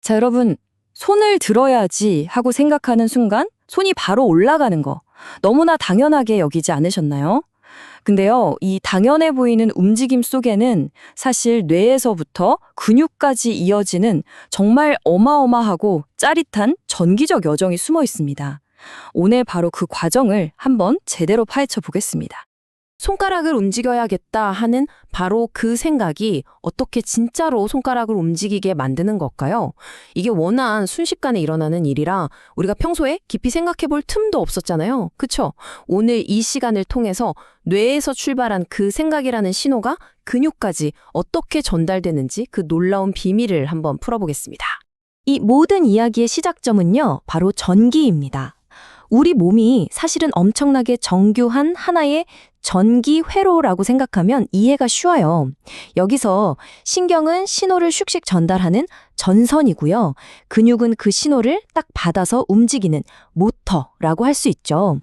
자, 여러분, 손을 들어야지 하고 생각하는 순간 손이 바로 올라가는 거 너무나 당연하게 여기지 않으셨나요? 근데요, 이 당연해 보이는 움직임 속에는 사실 뇌에서부터 근육까지 이어지는 정말 어마어마하고 짜릿한 전기적 여정이 숨어 있습니다. 오늘 바로 그 과정을 한번 제대로 파헤쳐 보겠습니다. 손가락을 움직여야겠다 하는 바로 그 생각이 어떻게 진짜로 손가락을 움직이게 만드는 걸까요? 이게 워낙 순식간에 일어나는 일이라 우리가 평소에 깊이 생각해 볼 틈도 없었잖아요. 그쵸? 오늘 이 시간을 통해서 뇌에서 출발한 그 생각이라는 신호가 근육까지 어떻게 전달되는지 그 놀라운 비밀을 한번 풀어보겠습니다. 이 모든 이야기의 시작점은요, 바로 전기입니다. 우리 몸이 사실은 엄청나게 정교한 하나의 전기 회로라고 생각하면 이해가 쉬워요. 여기서 신경은 신호를 슉슉 전달하는 전선이고요. 근육은 그 신호를 딱 받아서 움직이는 모터라고 할 수 있죠.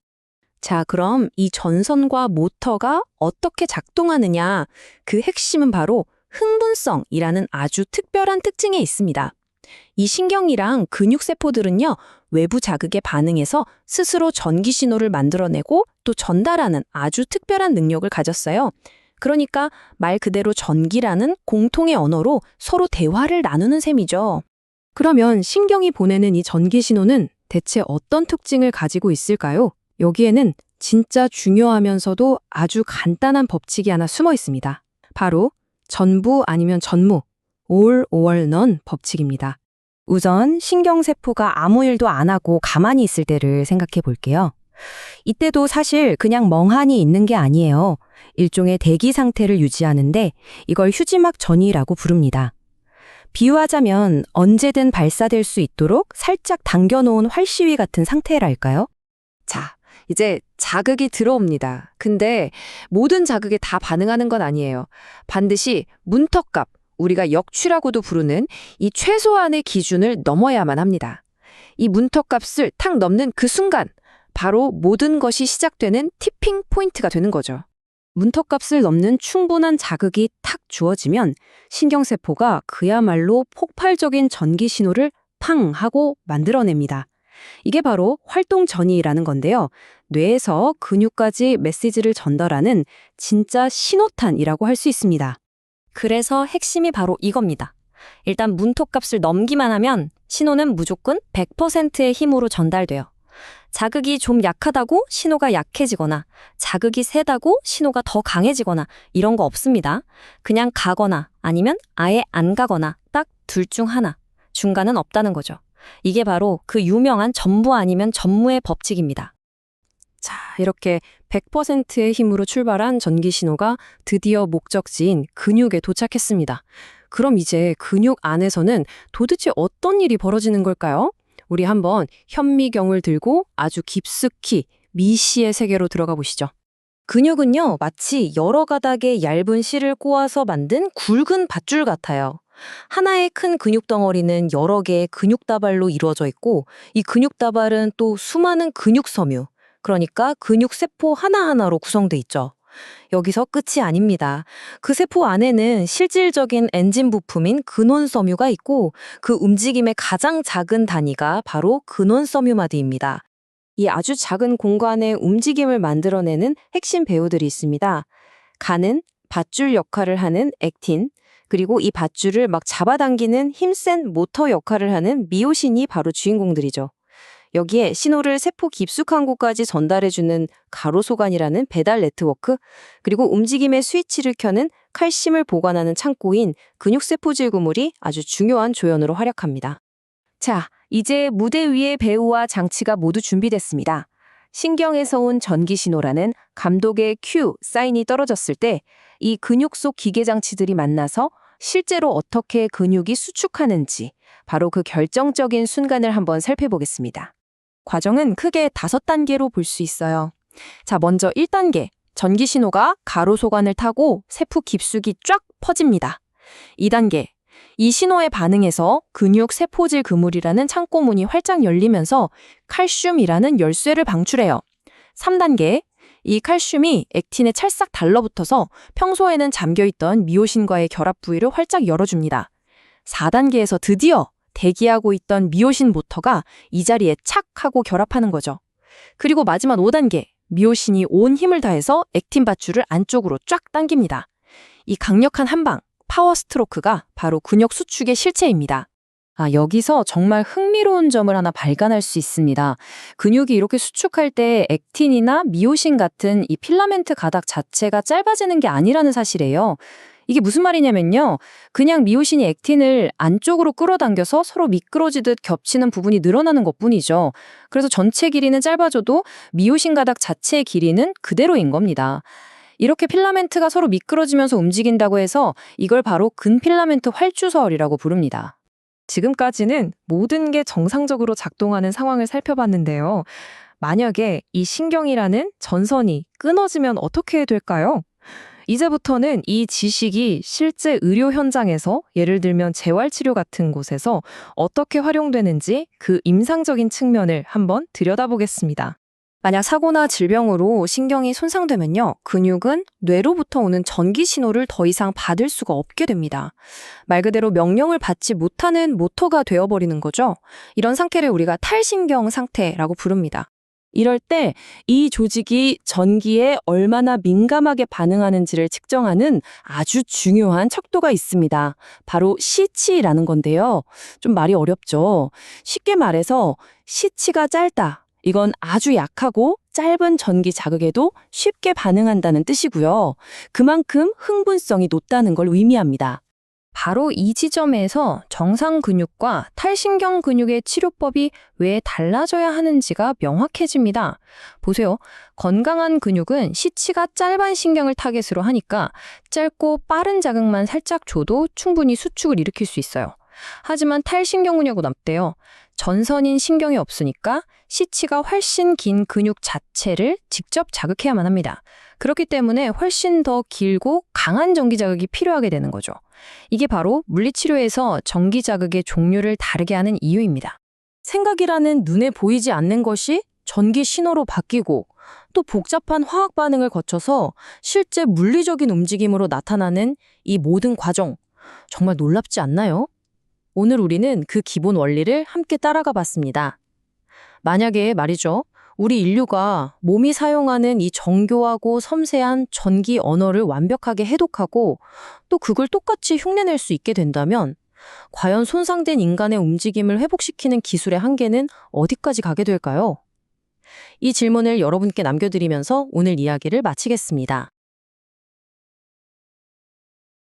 자, 그럼 이 전선과 모터가 어떻게 작동하느냐? 그 핵심은 바로 흥분성이라는 아주 특별한 특징에 있습니다. 이 신경이랑 근육세포들은요, 외부 자극에 반응해서 스스로 전기 신호를 만들어내고 또 전달하는 아주 특별한 능력을 가졌어요. 그러니까 말 그대로 전기라는 공통의 언어로 서로 대화를 나누는 셈이죠. 그러면 신경이 보내는 이 전기 신호는 대체 어떤 특징을 가지고 있을까요? 여기에는 진짜 중요하면서도 아주 간단한 법칙이 하나 숨어 있습니다. 바로 전부 아니면 전무, all or none 법칙입니다. 우선 신경세포가 아무 일도 안 하고 가만히 있을 때를 생각해 볼게요. 이때도 사실 그냥 멍하니 있는 게 아니에요. 일종의 대기 상태를 유지하는데 이걸 휴지막 전이라고 부릅니다. 비유하자면 언제든 발사될 수 있도록 살짝 당겨놓은 활시위 같은 상태랄까요? 자, 이제 자극이 들어옵니다. 근데 모든 자극에 다 반응하는 건 아니에요. 반드시 문턱값, 우리가 역취라고도 부르는 이 최소한의 기준을 넘어야만 합니다. 이 문턱값을 탁 넘는 그 순간, 바로 모든 것이 시작되는 티핑 포인트가 되는 거죠. 문턱값을 넘는 충분한 자극이 탁 주어지면 신경세포가 그야말로 폭발적인 전기 신호를 팡 하고 만들어냅니다. 이게 바로 활동전이라는 건데요. 뇌에서 근육까지 메시지를 전달하는 진짜 신호탄이라고 할 수 있습니다. 그래서 핵심이 바로 이겁니다. 일단 문턱값을 넘기만 하면 신호는 무조건 100%의 힘으로 전달돼요. 자극이 좀 약하다고 신호가 약해지거나 자극이 세다고 신호가 더 강해지거나 이런 거 없습니다. 그냥 가거나 아니면 아예 안 가거나 딱 둘 중 하나. 중간은 없다는 거죠. 이게 바로 그 유명한 전부 아니면 전무의 법칙입니다. 자, 이렇게 100%의 힘으로 출발한 전기 신호가 드디어 목적지인 근육에 도착했습니다. 그럼 이제 근육 안에서는 도대체 어떤 일이 벌어지는 걸까요? 우리 한번 현미경을 들고 아주 깊숙이 미시의 세계로 들어가 보시죠. 근육은요, 마치 여러 가닥의 얇은 실을 꼬아서 만든 굵은 밧줄 같아요. 하나의 큰 근육덩어리는 여러 개의 근육다발로 이루어져 있고, 이 근육다발은 또 수많은 근육섬유, 그러니까 근육세포 하나하나로 구성돼 있죠. 여기서 끝이 아닙니다. 그 세포 안에는 실질적인 엔진 부품인 근원섬유가 있고, 그 움직임의 가장 작은 단위가 바로 근원섬유마디입니다. 이 아주 작은 공간에 움직임을 만들어내는 핵심 배우들이 있습니다. 간은 밧줄 역할을 하는 액틴, 그리고 이 밧줄을 막 잡아당기는 힘센 모터 역할을 하는 미오신이 바로 주인공들이죠. 여기에 신호를 세포 깊숙한 곳까지 전달해주는 가로소관이라는 배달 네트워크, 그리고 움직임의 스위치를 켜는 칼슘을 보관하는 창고인 근육세포질 구물이 아주 중요한 조연으로 활약합니다. 자, 이제 무대 위의 배우와 장치가 모두 준비됐습니다. 신경에서 온 전기신호라는 감독의 큐 사인이 떨어졌을 때 이 근육 속 기계장치들이 만나서 실제로 어떻게 근육이 수축하는지 바로 그 결정적인 순간을 한번 살펴보겠습니다. 과정은 크게 5단계로 볼 수 있어요. 자, 먼저 1단계, 전기신호가 가로소관을 타고 세포 깊숙이 쫙 퍼집니다. 2단계, 이 신호에 반응해서 근육 세포질 그물이라는 창고문이 활짝 열리면서 칼슘이라는 열쇠를 방출해요. 3단계, 이 칼슘이 액틴에 찰싹 달라붙어서 평소에는 잠겨있던 미오신과의 결합 부위를 활짝 열어줍니다. 4단계에서 드디어 대기하고 있던 미오신 모터가 이 자리에 착 하고 결합하는 거죠. 그리고 마지막 5단계, 미오신이 온 힘을 다해서 액틴 밧줄을 안쪽으로 쫙 당깁니다. 이 강력한 한방, 파워 스트로크가 바로 근육 수축의 실체입니다. 여기서 정말 흥미로운 점을 하나 발견할 수 있습니다. 근육이 이렇게 수축할 때 액틴이나 미오신 같은 이 필라멘트 가닥 자체가 짧아지는 게 아니라는 사실이에요. 이게 무슨 말이냐면요. 그냥 미오신이 액틴을 안쪽으로 끌어당겨서 서로 미끄러지듯 겹치는 부분이 늘어나는 것뿐이죠. 그래서 전체 길이는 짧아져도 미오신 가닥 자체의 길이는 그대로인 겁니다. 이렇게 필라멘트가 서로 미끄러지면서 움직인다고 해서 이걸 바로 근필라멘트 활주설이라고 부릅니다. 지금까지는 모든 게 정상적으로 작동하는 상황을 살펴봤는데요. 만약에 이 신경이라는 전선이 끊어지면 어떻게 될까요? 이제부터는 이 지식이 실제 의료 현장에서 예를 들면 재활치료 같은 곳에서 어떻게 활용되는지 그 임상적인 측면을 한번 들여다보겠습니다. 만약 사고나 질병으로 신경이 손상되면요, 근육은 뇌로부터 오는 전기 신호를 더 이상 받을 수가 없게 됩니다. 말 그대로 명령을 받지 못하는 모터가 되어버리는 거죠. 이런 상태를 우리가 탈신경 상태라고 부릅니다. 이럴 때 이 조직이 전기에 얼마나 민감하게 반응하는지를 측정하는 아주 중요한 척도가 있습니다. 바로 시치라는 건데요. 좀 말이 어렵죠. 쉽게 말해서 시치가 짧다. 이건 아주 약하고 짧은 전기 자극에도 쉽게 반응한다는 뜻이고요. 그만큼 흥분성이 높다는 걸 의미합니다. 바로 이 지점에서 정상 근육과 탈신경 근육의 치료법이 왜 달라져야 하는지가 명확해집니다. 보세요. 건강한 근육은 시치가 짧은 신경을 타겟으로 하니까 짧고 빠른 자극만 살짝 줘도 충분히 수축을 일으킬 수 있어요. 하지만 탈신경 근육은 없대요. 전선인 신경이 없으니까 시치가 훨씬 긴 근육 자체를 직접 자극해야만 합니다. 그렇기 때문에 훨씬 더 길고 강한 전기 자극이 필요하게 되는 거죠. 이게 바로 물리치료에서 전기 자극의 종류를 다르게 하는 이유입니다. 생각이라는 눈에 보이지 않는 것이 전기 신호로 바뀌고 또 복잡한 화학 반응을 거쳐서 실제 물리적인 움직임으로 나타나는 이 모든 과정, 정말 놀랍지 않나요? 오늘 우리는 그 기본 원리를 함께 따라가 봤습니다. 만약에 말이죠, 우리 인류가 몸이 사용하는 이 정교하고 섬세한 전기 언어를 완벽하게 해독하고 또 그걸 똑같이 흉내낼 수 있게 된다면 과연 손상된 인간의 움직임을 회복시키는 기술의 한계는 어디까지 가게 될까요? 이 질문을 여러분께 남겨드리면서 오늘 이야기를 마치겠습니다.